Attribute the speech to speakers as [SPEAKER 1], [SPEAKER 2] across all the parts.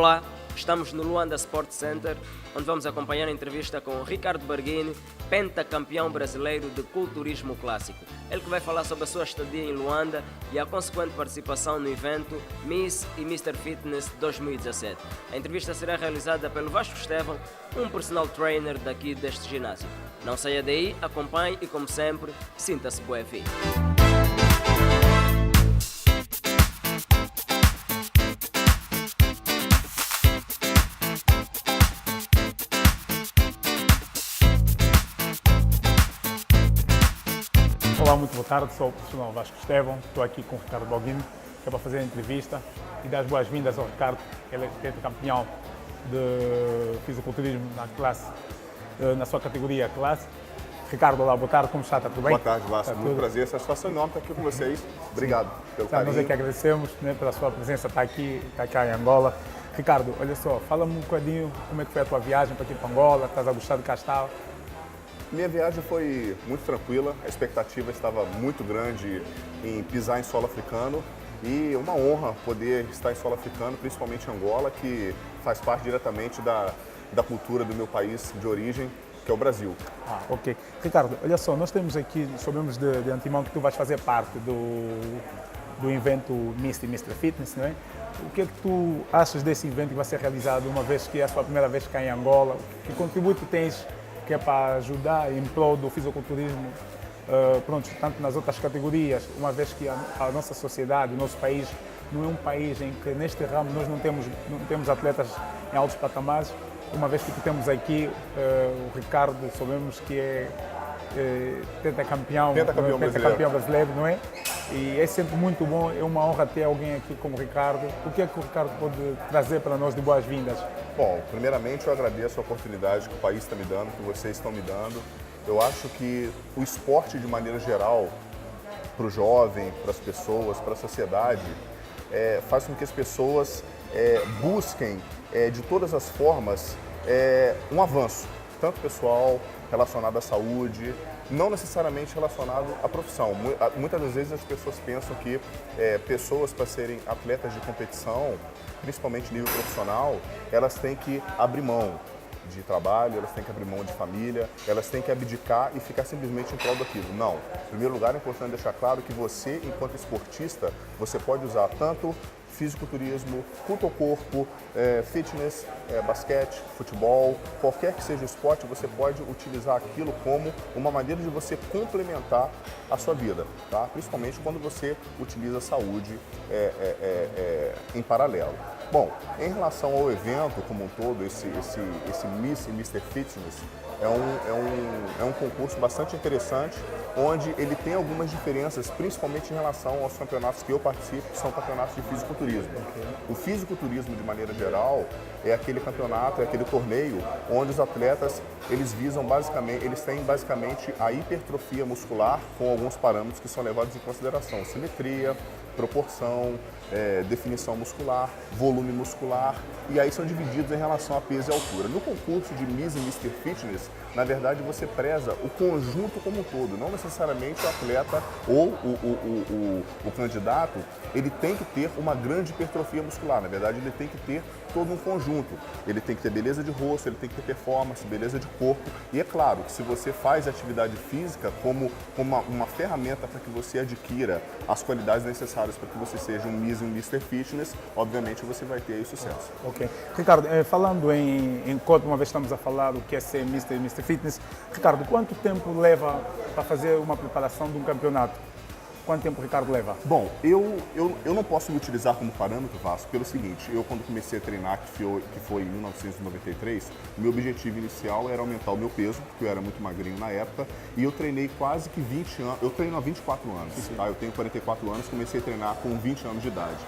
[SPEAKER 1] Olá, estamos no Luanda Sport Center, onde vamos acompanhar a entrevista com Ricardo Barghini, pentacampeão brasileiro de culturismo clássico. Ele que vai falar sobre a sua estadia em Luanda e a consequente participação no evento Miss e Mr. Fitness 2017. A entrevista será realizada pelo Vasco Estevão, um personal trainer daqui deste ginásio. Não saia daí, acompanhe e, como sempre, sinta-se bué fi.
[SPEAKER 2] Olá, muito boa tarde, sou o profissional Vasco Estevão, estou aqui com o Ricardo Barghini, que é para fazer a entrevista e dar as boas-vindas ao Ricardo, ele é campeão de fisiculturismo na classe, na sua categoria classe. Ricardo, olá, boa tarde, como está? Está tudo bem?
[SPEAKER 3] Boa tarde, Vasco, muito prazer, satisfação enorme estar aqui com vocês, obrigado pelo carinho.
[SPEAKER 2] Nós é que agradecemos, né, pela sua presença, está aqui em Angola. Ricardo, olha só, fala-me um bocadinho como é que foi a tua viagem para aqui para Angola, estás a gostar de cá estar?
[SPEAKER 3] Minha viagem foi muito tranquila, a expectativa estava muito grande em pisar em solo africano e uma honra poder estar em solo africano, principalmente em Angola, que faz parte diretamente da cultura do meu país de origem, que é o Brasil.
[SPEAKER 2] Ok. Ricardo, olha só, nós temos aqui, sabemos de antemão que tu vais fazer parte do evento Miss e Mr. Fitness, não é? O que é que tu achas desse evento que vai ser realizado uma vez que é a sua primeira vez cá em Angola? Que contributo tens que é para ajudar em prol do fisiculturismo, tanto nas outras categorias, uma vez que a nossa sociedade, o nosso país, não é um país em que neste ramo nós não temos atletas em altos patamares, uma vez que temos aqui o Ricardo, sabemos que é pentacampeão brasileiro, não é? E é sempre muito bom, é uma honra ter alguém aqui como o Ricardo. O que é que o Ricardo pode trazer para nós de boas-vindas?
[SPEAKER 3] Bom, primeiramente eu agradeço a oportunidade que o país está me dando, que vocês estão me dando. Eu acho que o esporte, de maneira geral, para o jovem, para as pessoas, para a sociedade, faz com que as pessoas busquem, de todas as formas, um avanço, tanto pessoal, relacionado à saúde, não necessariamente relacionado à profissão. Muitas das vezes as pessoas pensam que pessoas, para serem atletas de competição, principalmente nível profissional, elas têm que abrir mão de trabalho, elas têm que abrir mão de família, elas têm que abdicar e ficar simplesmente em prol daquilo. Não. Em primeiro lugar, é importante deixar claro que você, enquanto esportista, você pode usar tanto fisiculturismo, culto ao corpo, fitness, basquete, futebol, qualquer que seja o esporte, você pode utilizar aquilo como uma maneira de você complementar a sua vida, tá? Principalmente quando você utiliza a saúde em paralelo. Bom, em relação ao evento como um todo, esse Miss e Mr. Fitness é um concurso bastante interessante, onde ele tem algumas diferenças, principalmente em relação aos campeonatos que eu participo, que são campeonatos de fisiculturismo. O fisiculturismo, de maneira geral, é aquele campeonato, é aquele torneio onde os atletas eles têm basicamente a hipertrofia muscular com alguns parâmetros que são levados em consideração: simetria, proporção, definição muscular, volume muscular, e aí são divididos em relação a peso e altura. No concurso de Miss e Mr. Fitness, na verdade, você preza o conjunto como um todo, não necessariamente o atleta ou o candidato, ele tem que ter uma grande hipertrofia muscular, na verdade, ele tem que ter todo um conjunto. Ele tem que ter beleza de rosto, ele tem que ter performance, beleza de corpo, e é claro que se você faz atividade física como uma ferramenta para que você adquira as qualidades necessárias para que você seja um Miss e um Mr. Fitness, obviamente você vai ter aí sucesso.
[SPEAKER 2] Ok. Ricardo, falando em corpo, uma vez estamos a falar do que é ser Mr. e Mr. Fitness, Ricardo, quanto tempo leva para fazer uma preparação de um campeonato? Quanto tempo o Ricardo leva?
[SPEAKER 3] Bom, eu não posso me utilizar como parâmetro, Vasco, pelo seguinte: eu, quando comecei a treinar, que foi em 1993, o meu objetivo inicial era aumentar o meu peso, porque eu era muito magrinho na época, e eu treinei quase que 20 anos, eu treino há 24 anos, tá? Eu tenho 44 anos, comecei a treinar com 20 anos de idade.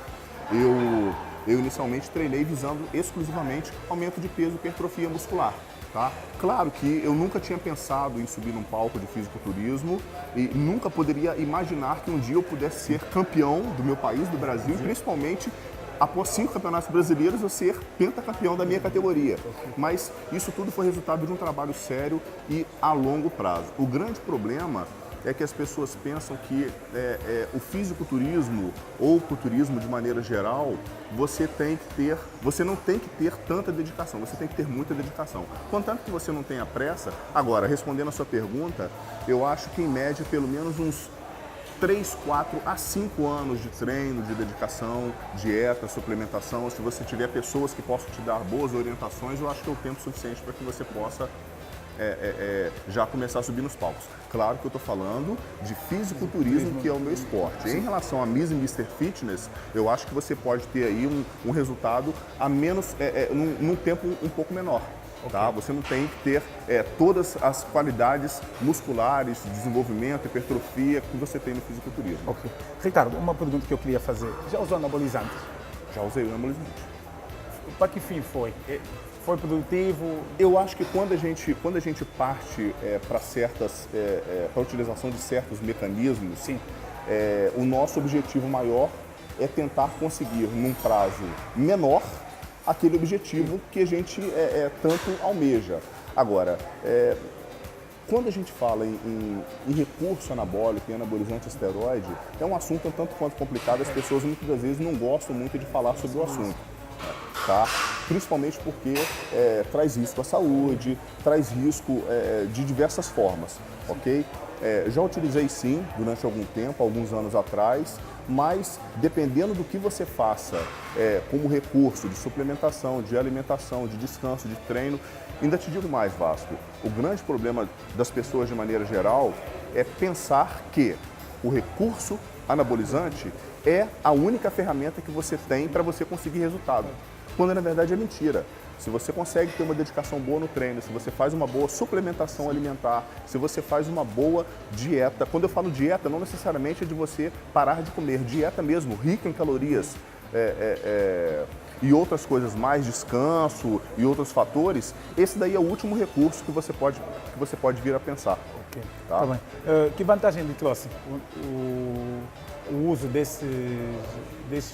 [SPEAKER 3] Eu inicialmente treinei visando exclusivamente aumento de peso e hipertrofia muscular. Tá? Claro que eu nunca tinha pensado em subir num palco de fisiculturismo e nunca poderia imaginar que um dia eu pudesse ser campeão do meu país, do Brasil, principalmente após 5 campeonatos brasileiros eu ser pentacampeão da minha categoria. Mas isso tudo foi resultado de um trabalho sério e a longo prazo. O grande problema é que as pessoas pensam que o fisiculturismo ou o culturismo de maneira geral, você não tem que ter tanta dedicação, você tem que ter muita dedicação. Contanto que você não tenha pressa. Agora, respondendo a sua pergunta, eu acho que em média pelo menos uns 3, 4 a 5 anos de treino, de dedicação, dieta, suplementação. Se você tiver pessoas que possam te dar boas orientações, eu acho que é o tempo suficiente para que você possa já começar a subir nos palcos. Claro que eu estou falando de fisiculturismo, que é o meu esporte. Em relação a Miss e Mr. Fitness, eu acho que você pode ter aí um resultado a menos, num tempo um pouco menor. Tá? Você não tem que ter todas as qualidades musculares, desenvolvimento, hipertrofia que você tem no fisiculturismo.
[SPEAKER 2] Ok. Ricardo, uma pergunta que eu queria fazer. Já usou anabolizantes?
[SPEAKER 3] Já usei o anabolizante.
[SPEAKER 2] Para que fim foi? Foi produtivo?
[SPEAKER 3] Eu acho que quando a gente parte para a utilização de certos mecanismos,
[SPEAKER 2] Sim.
[SPEAKER 3] O nosso objetivo maior é tentar conseguir, num prazo menor, aquele objetivo que a gente tanto almeja. Agora, quando a gente fala em recurso anabólico, em anabolizante esteroide, é um assunto um tanto quanto complicado, as pessoas muitas das vezes não gostam muito de falar sobre o assunto. Tá? Principalmente porque traz risco à saúde, traz risco de diversas formas, ok? Já utilizei sim, durante algum tempo, alguns anos atrás, mas dependendo do que você faça como recurso de suplementação, de alimentação, de descanso, de treino, ainda te digo mais, Vasco, o grande problema das pessoas de maneira geral é pensar que o recurso anabolizante é a única ferramenta que você tem para você conseguir resultado, quando na verdade é mentira. Se você consegue ter uma dedicação boa no treino, se você faz uma boa suplementação alimentar, se você faz uma boa dieta, quando eu falo dieta, não necessariamente é de você parar de comer, dieta mesmo, rica em calorias e outras coisas mais, descanso e outros fatores, esse daí é o último recurso que você pode vir a pensar.
[SPEAKER 2] Ok,
[SPEAKER 3] tá
[SPEAKER 2] bem. Que vantagem lhe trouxe o uso desses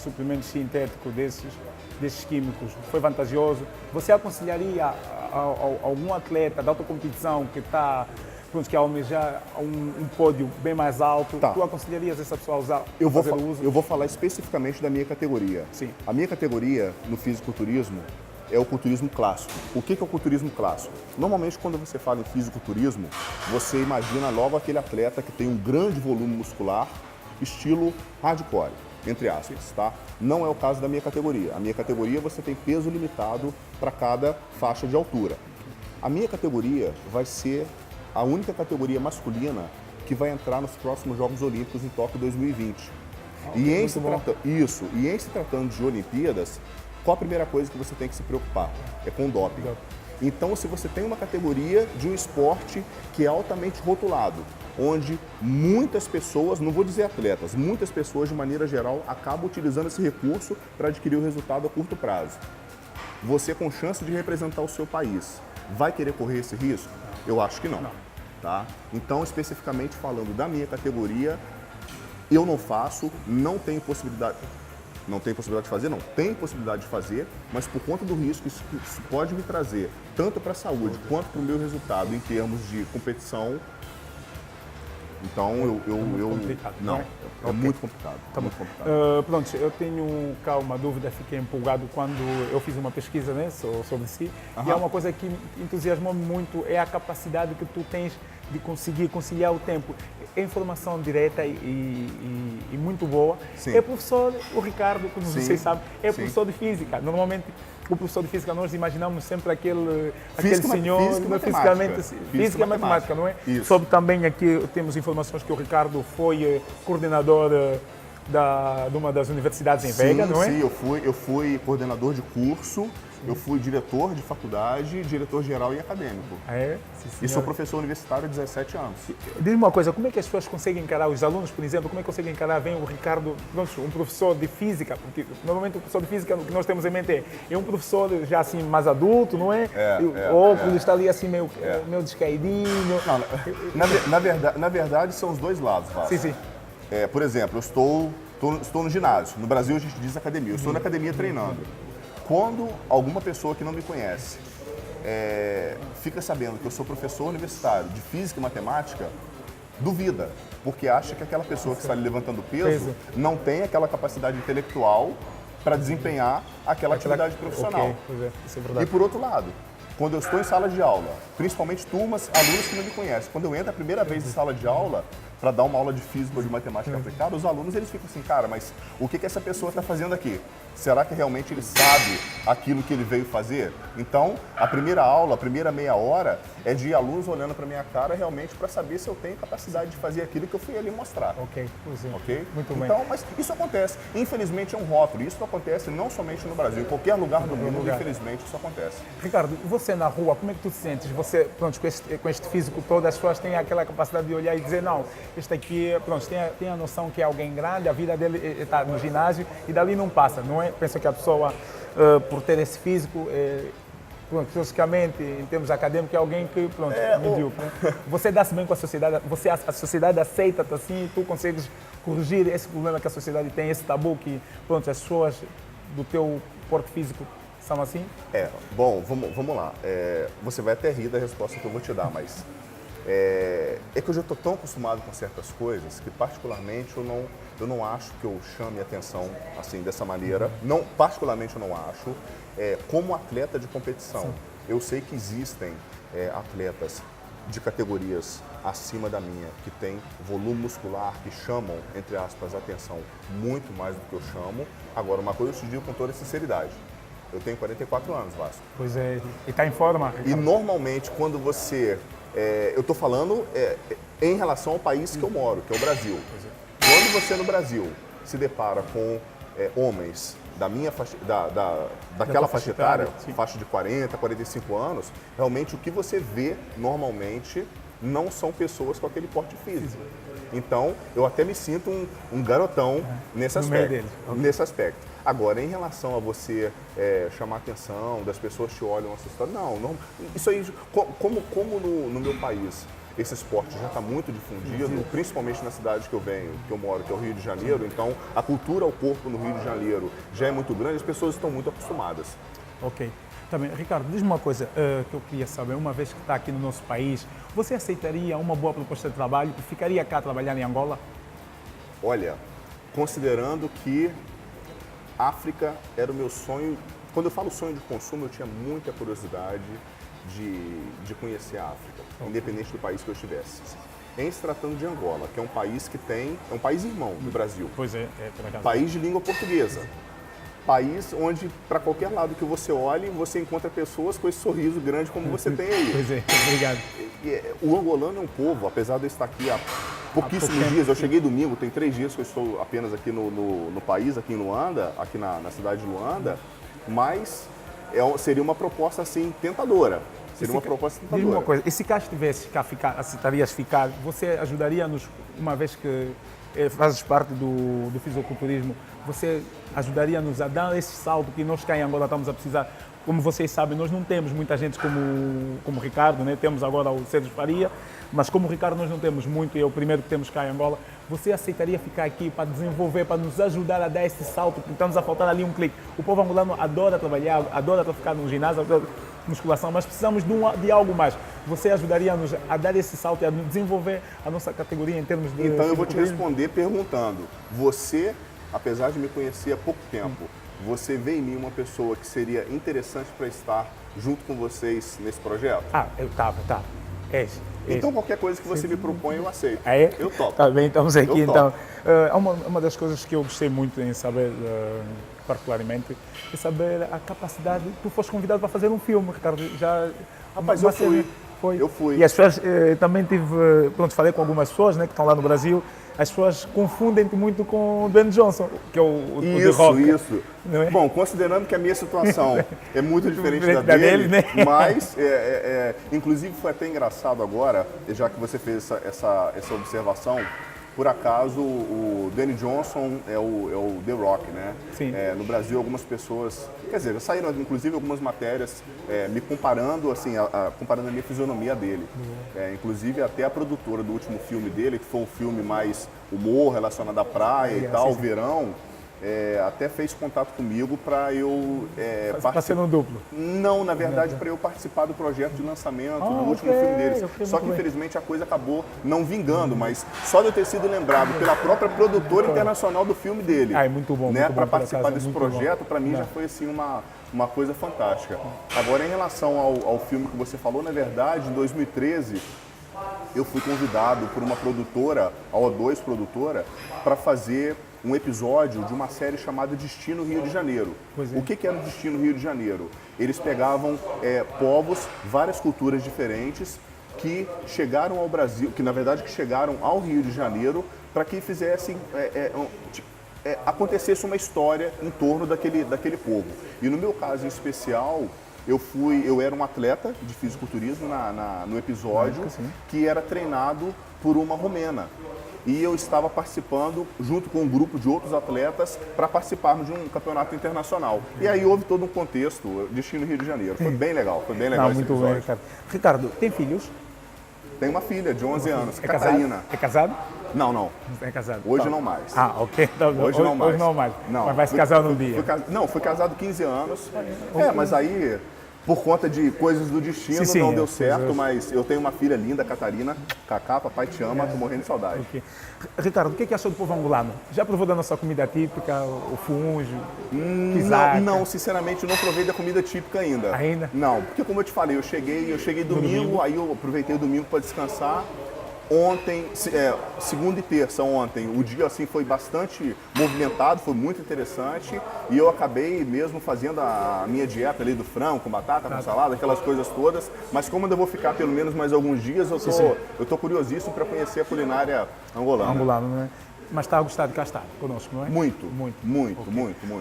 [SPEAKER 2] suplementos sintéticos, desses químicos? Foi vantajoso? Você aconselharia a algum atleta da alta competição que está que almejar um pódio bem mais alto?
[SPEAKER 3] Tá.
[SPEAKER 2] Tu aconselharias essa pessoa a usar?
[SPEAKER 3] Eu vou falar especificamente da minha categoria.
[SPEAKER 2] Sim.
[SPEAKER 3] A minha categoria no fisiculturismo é o culturismo clássico. O que é o culturismo clássico? Normalmente, quando você fala em fisiculturismo, você imagina logo aquele atleta que tem um grande volume muscular, estilo hardcore, entre aspas, tá? Não é o caso da minha categoria. A minha categoria você tem peso limitado para cada faixa de altura. A minha categoria vai ser a única categoria masculina que vai entrar nos próximos Jogos Olímpicos em Tóquio 2020. E em se tratando de Olimpíadas, qual a primeira coisa que você tem que se preocupar? É com o doping. Então, se você tem uma categoria de um esporte que é altamente rotulado, onde muitas pessoas, não vou dizer atletas, muitas pessoas de maneira geral acabam utilizando esse recurso para adquirir o resultado a curto prazo. Você com chance de representar o seu país, vai querer correr esse risco? Eu acho que não. Tá? Então, especificamente falando da minha categoria, eu não faço, não tenho possibilidade. Não tem possibilidade de fazer? Não. Tem possibilidade de fazer, mas por conta do risco isso pode me trazer, tanto para a saúde quanto para o meu resultado em termos de competição. Então, não, é muito complicado.
[SPEAKER 2] Tá
[SPEAKER 3] muito complicado.
[SPEAKER 2] Pronto, eu tenho cá uma dúvida, fiquei empolgado quando eu fiz uma pesquisa, né, sobre si, e há uma coisa que me entusiasmou-me muito, é a capacidade que tu tens de conseguir conciliar o tempo. É informação direta e muito boa.
[SPEAKER 3] Sim.
[SPEAKER 2] É professor, o Ricardo, como
[SPEAKER 3] Sim.
[SPEAKER 2] vocês sabem, é
[SPEAKER 3] Sim.
[SPEAKER 2] professor de física. Normalmente, o professor de física, nós imaginamos sempre aquele
[SPEAKER 3] Física,
[SPEAKER 2] senhor,
[SPEAKER 3] física e
[SPEAKER 2] fisicamente,
[SPEAKER 3] matemática.
[SPEAKER 2] física e matemática, não é?
[SPEAKER 3] Isso.
[SPEAKER 2] Sobre também aqui temos informações que o Ricardo foi coordenador de uma das universidades em Vega, não é?
[SPEAKER 3] Sim, eu fui coordenador de curso, eu fui diretor de faculdade, diretor-geral e acadêmico.
[SPEAKER 2] É?
[SPEAKER 3] E sou professor universitário há 17 anos.
[SPEAKER 2] Diz-me uma coisa, como é que as pessoas conseguem encarar, os alunos, por exemplo, como é que conseguem encarar, vem o Ricardo, um professor de física, porque normalmente o professor de física, o que nós temos em mente é um professor já assim mais adulto, não é? O óculos está ali assim meio descaidinho.
[SPEAKER 3] Não, na verdade são os dois lados, Vasco.
[SPEAKER 2] Sim.
[SPEAKER 3] Por exemplo, eu estou no ginásio, no Brasil a gente diz academia, eu estou na academia treinando. Quando alguma pessoa que não me conhece fica sabendo que eu sou professor universitário de física e matemática, duvida, porque acha que aquela pessoa que está ali levantando peso
[SPEAKER 2] Peso.
[SPEAKER 3] não tem aquela capacidade intelectual para desempenhar aquela atividade profissional.
[SPEAKER 2] Ok, pois é, isso é
[SPEAKER 3] E
[SPEAKER 2] verdade.
[SPEAKER 3] por outro lado, quando eu estou em sala de aula, principalmente turmas, alunos que não me conhecem, quando eu entro a primeira vez em sala de aula para dar uma aula de física ou de matemática aplicada, os alunos eles ficam assim, cara, mas o que essa pessoa está fazendo aqui? Será que realmente ele sabe aquilo que ele veio fazer? Então, a primeira aula, a primeira meia hora, é de alunos olhando para minha cara realmente para saber se eu tenho capacidade de fazer aquilo que eu fui ali mostrar.
[SPEAKER 2] Ok, pois é.
[SPEAKER 3] Ok?
[SPEAKER 2] Muito bem.
[SPEAKER 3] Então, mas isso acontece. Infelizmente é um rótulo. Isso acontece não somente no Brasil, em qualquer lugar do mundo, infelizmente isso acontece.
[SPEAKER 2] Ricardo, e você na rua, como é que tu te sentes? Você, pronto, com este físico todo, as pessoas têm aquela capacidade de olhar e dizer, não, este aqui, pronto, tem a noção que é alguém grande, a vida dele está no ginásio e dali não passa, não é? Pensa que a pessoa, por ter esse físico, pronto, fisicamente, em termos acadêmicos, é alguém que, pronto, medíocre. Né? Você dá-se bem com a sociedade, a sociedade aceita-te assim e tu consegues corrigir esse problema que a sociedade tem, esse tabu que, pronto, as pessoas do teu porte físico são assim?
[SPEAKER 3] Bom, vamos lá. Você vai até rir da resposta que eu vou te dar, mas é que eu já estou tão acostumado com certas coisas que, particularmente, eu não acho que eu chame a atenção assim, dessa maneira. Não, particularmente, eu não acho. Como atleta de competição, eu sei que existem atletas de categorias acima da minha, que tem volume muscular, que chamam, entre aspas, a atenção muito mais do que eu chamo. Agora, uma coisa eu te digo com toda sinceridade. Eu tenho 44 anos, Vasco.
[SPEAKER 2] Pois é, e está em forma, Ricardo?
[SPEAKER 3] E normalmente, quando você... eu estou falando em relação ao país que eu moro, que é o Brasil. Quando você no Brasil se depara com homens da minha faixa, daquela faixa etária, faixa de 40, 45 anos, realmente o que você vê normalmente não são pessoas com aquele porte físico. Então, eu até me sinto um garotão nesse aspecto. Nesse aspecto. Agora, em relação a você chamar a atenção, das pessoas te olham assustado, não, isso aí, como no meu país, esse esporte já está muito difundido, principalmente na cidade que eu moro, que é o Rio de Janeiro, então a cultura ao corpo no Rio de Janeiro já é muito grande, as pessoas estão muito acostumadas.
[SPEAKER 2] Ok. Também, Ricardo, diz-me uma coisa que eu queria saber, uma vez que está aqui no nosso país, você aceitaria uma boa proposta de trabalho e ficaria cá trabalhar em Angola?
[SPEAKER 3] Olha, considerando que África era o meu sonho, quando eu falo sonho de consumo, eu tinha muita curiosidade de conhecer a África, independente do país que eu estivesse. Em se tratando de Angola, que é um país que é um país irmão do Brasil.
[SPEAKER 2] Pois é,
[SPEAKER 3] país de língua portuguesa. País onde, para qualquer lado que você olhe, você encontra pessoas com esse sorriso grande como você tem aí.
[SPEAKER 2] Pois é, obrigado.
[SPEAKER 3] O angolano é um povo, apesar de eu estar aqui há pouquíssimos dias, eu cheguei domingo, tem 3 dias que eu estou apenas aqui no país, aqui em Luanda, aqui na cidade de Luanda, mas seria uma proposta assim tentadora. Seria uma proposta tentadora.
[SPEAKER 2] Diz-me uma coisa, e se cá estivesse aceitarias ficar, você ajudaria-nos, uma vez que fazes parte do fisiculturismo, você ajudaria-nos a dar esse salto que nós cá em Angola estamos a precisar? Como vocês sabem, nós não temos muita gente como o Ricardo, né? Temos agora o Sérgio Faria, mas como o Ricardo nós não temos muito e é o primeiro que temos cá em Angola, você aceitaria ficar aqui para desenvolver, para nos ajudar a dar esse salto, porque estamos a faltar ali um clique. O povo angolano adora trabalhar, adora ficar no ginásio, adora musculação, mas precisamos de algo mais. Você ajudaria-nos a dar esse salto e a desenvolver a nossa categoria em termos de...
[SPEAKER 3] Então eu vou te responder perguntando, você, apesar de me conhecer há pouco tempo, você vê em mim uma pessoa que seria interessante para estar junto com vocês nesse projeto?
[SPEAKER 2] Eu estava.
[SPEAKER 3] Então qualquer coisa que você me propõe eu aceito. Eu topo.
[SPEAKER 2] Tá bem, estamos aqui então. Uma das coisas que eu gostei muito em saber, particularmente, é saber a capacidade. Tu foste convidado para fazer um filme, Ricardo.
[SPEAKER 3] Rapaz, eu fui. Eu fui.
[SPEAKER 2] E as pessoas, também falei com algumas pessoas, né, que estão lá no Brasil. As pessoas confundem-te muito com o Ben Johnson, que é o The Rock.
[SPEAKER 3] Isso.
[SPEAKER 2] Não é?
[SPEAKER 3] Bom, considerando que a minha situação é muito diferente da
[SPEAKER 2] dele, né?
[SPEAKER 3] Mas, inclusive foi até engraçado agora, já que você fez essa observação, por acaso o Dwayne Johnson é o The Rock, né?
[SPEAKER 2] Sim.
[SPEAKER 3] No Brasil, algumas pessoas, quer dizer, saíram inclusive algumas matérias me comparando, assim, comparando a minha fisionomia dele. Inclusive até a produtora do último filme dele, que foi um filme mais humor relacionado à praia e tal, verão, até fez contato comigo para eu
[SPEAKER 2] Para ser um duplo.
[SPEAKER 3] Não, na verdade, para eu participar do projeto de lançamento do último filme deles. Só que, infelizmente, a coisa acabou não vingando, mas só de eu ter sido lembrado pela própria produtora internacional do filme dele.
[SPEAKER 2] É muito bom.
[SPEAKER 3] Né, para
[SPEAKER 2] bom,
[SPEAKER 3] participar desse
[SPEAKER 2] muito
[SPEAKER 3] projeto,
[SPEAKER 2] bom.
[SPEAKER 3] para mim já foi assim uma coisa fantástica. Agora, em relação ao filme que você falou, na verdade, em 2013, eu fui convidado por uma produtora, a O2 produtora, para fazer um episódio de uma série chamada Destino Rio de Janeiro. O que era o Destino Rio de Janeiro? Eles pegavam povos, várias culturas diferentes, que chegaram ao Brasil, que na verdade que chegaram ao Rio de Janeiro para que fizessem, acontecesse uma história em torno daquele povo. E no meu caso em especial, eu era um atleta de fisiculturismo no episódio, que era treinado por uma romena. E eu estava participando junto com um grupo de outros atletas para participarmos de um campeonato internacional. E aí houve todo um contexto, Destino Rio de Janeiro. Foi bem legal esse
[SPEAKER 2] muito
[SPEAKER 3] episódio.
[SPEAKER 2] bem, Ricardo. Ricardo, tem filhos?
[SPEAKER 3] Tenho uma filha de 11 anos,
[SPEAKER 2] É
[SPEAKER 3] Catarina.
[SPEAKER 2] casado? É casado?
[SPEAKER 3] Não.
[SPEAKER 2] Não é casado?
[SPEAKER 3] Hoje não mais.
[SPEAKER 2] Ok.
[SPEAKER 3] Hoje não mais.
[SPEAKER 2] Hoje não mais.
[SPEAKER 3] Não.
[SPEAKER 2] Mas vai se casar num dia.
[SPEAKER 3] Fui casado 15 anos. Mas aí, por conta de coisas do destino, não deu certo. Mas eu tenho uma filha linda, Catarina. Cacá, papai te ama, tô morrendo de saudade.
[SPEAKER 2] Ricardo, o que achou do povo angolano? Já provou da nossa comida típica, o funjo, pisaca?
[SPEAKER 3] Não, sinceramente, eu não provei da comida típica ainda.
[SPEAKER 2] Ainda?
[SPEAKER 3] Não, porque como eu te falei, eu cheguei domingo, aí eu aproveitei o domingo para descansar. Ontem, segunda e terça ontem, o dia assim foi bastante movimentado, foi muito interessante e eu acabei mesmo fazendo a minha dieta ali do frango, com batata, com salada, aquelas coisas todas, mas como ainda vou ficar pelo menos mais alguns dias, eu tô curiosíssimo para conhecer a culinária angolana.
[SPEAKER 2] Angolano, né? Mas está a gostar de cá estar conosco, não é?
[SPEAKER 3] Muito.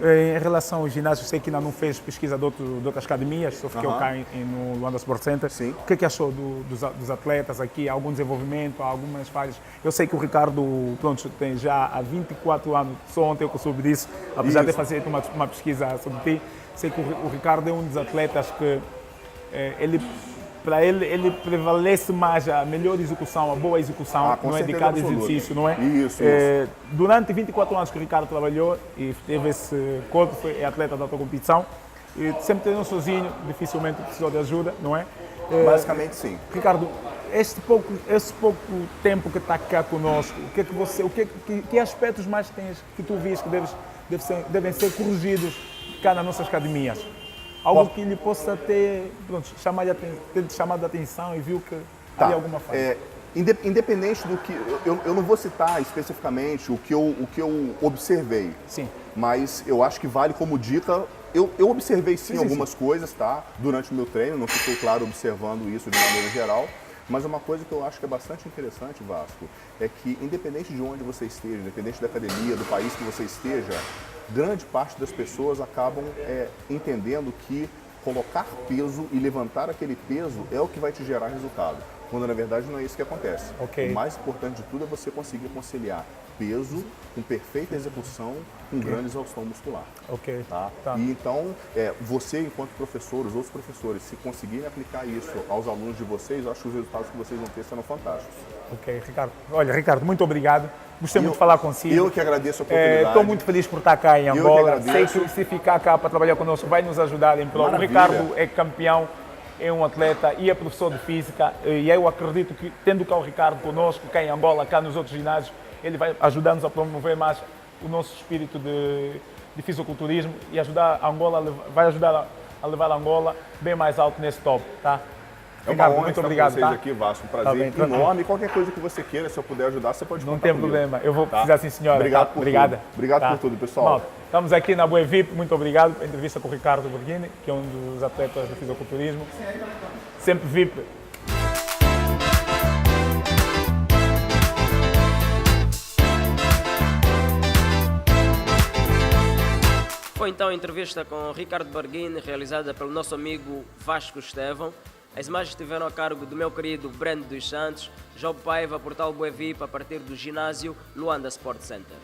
[SPEAKER 2] Em relação ao ginásio, sei que ainda não fez pesquisa de outras academias, só fiquei cá no Luanda Sport Center.
[SPEAKER 3] Sim.
[SPEAKER 2] O que achou dos atletas aqui? Algum desenvolvimento, algumas falhas? Eu sei que o Ricardo, tem já há 24 anos, só ontem eu soube disso, apesar de fazer uma pesquisa sobre ti. Sei que o Ricardo é um dos atletas que para ele prevalece mais a melhor execução, a boa execução, não é, de cada exercício, não é?
[SPEAKER 3] Isso.
[SPEAKER 2] Durante 24 anos que o Ricardo trabalhou e teve esse corpo, é atleta da tua competição, e sempre treinou sozinho, dificilmente precisou de ajuda, não é?
[SPEAKER 3] Basicamente sim.
[SPEAKER 2] Ricardo, esse pouco tempo que está cá conosco, que aspectos mais tens que tu vês que devem ser corrigidos cá nas nossas academias? Algo que lhe possa ter chamado a atenção e viu que havia alguma falha.
[SPEAKER 3] Independente do que... Eu não vou citar especificamente o que eu observei.
[SPEAKER 2] Sim.
[SPEAKER 3] Mas eu acho que vale como dica. Eu observei sim algumas coisas, tá? Durante o meu treino, não fiquei, claro, observando isso de maneira geral. Mas uma coisa que eu acho que é bastante interessante, Vasco, é que independente de onde você esteja, independente da academia, do país que você esteja, grande parte das pessoas acabam entendendo que colocar peso e levantar aquele peso é o que vai te gerar resultado, quando na verdade não é isso que acontece. O mais importante de tudo é você conseguir conciliar peso com perfeita execução, com grande exaustão muscular. Tá? E então, você enquanto professor, os outros professores, se conseguirem aplicar isso aos alunos de vocês, eu acho que os resultados que vocês vão ter serão fantásticos.
[SPEAKER 2] Ricardo. Olha, Ricardo, muito obrigado. Gostei muito de falar consigo.
[SPEAKER 3] Eu que agradeço a oportunidade.
[SPEAKER 2] Estou muito feliz por estar cá em Angola. Sei que se ficar cá para trabalhar conosco vai nos ajudar em prol. O Ricardo é campeão, é um atleta e é professor de física. E eu acredito que, tendo cá o Ricardo conosco, cá em Angola, cá nos outros ginásios, ele vai ajudar-nos a promover mais o nosso espírito de fisiculturismo e ajudar a Angola, vai ajudar a levar a Angola bem mais alto nesse top, tá?
[SPEAKER 3] É uma honra estar com vocês aqui, Vasco. Um prazer enorme. Qualquer coisa que você queira, se eu puder ajudar, você pode contar comigo.
[SPEAKER 2] Não tem problema. Eu vou precisar, sim, senhora.
[SPEAKER 3] Obrigado por tudo. Obrigado por tudo, pessoal.
[SPEAKER 2] Bom, estamos aqui na Boa VIP. Muito obrigado pela entrevista com o Ricardo Borghini, que é um dos atletas do fisiculturismo. Sempre VIP.
[SPEAKER 1] Foi então a entrevista com Ricardo Borghini, realizada pelo nosso amigo Vasco Estevão. As imagens estiveram a cargo do meu querido Breno dos Santos, João Paiva, Portal Boa VIP, a partir do ginásio Luanda Sport Center.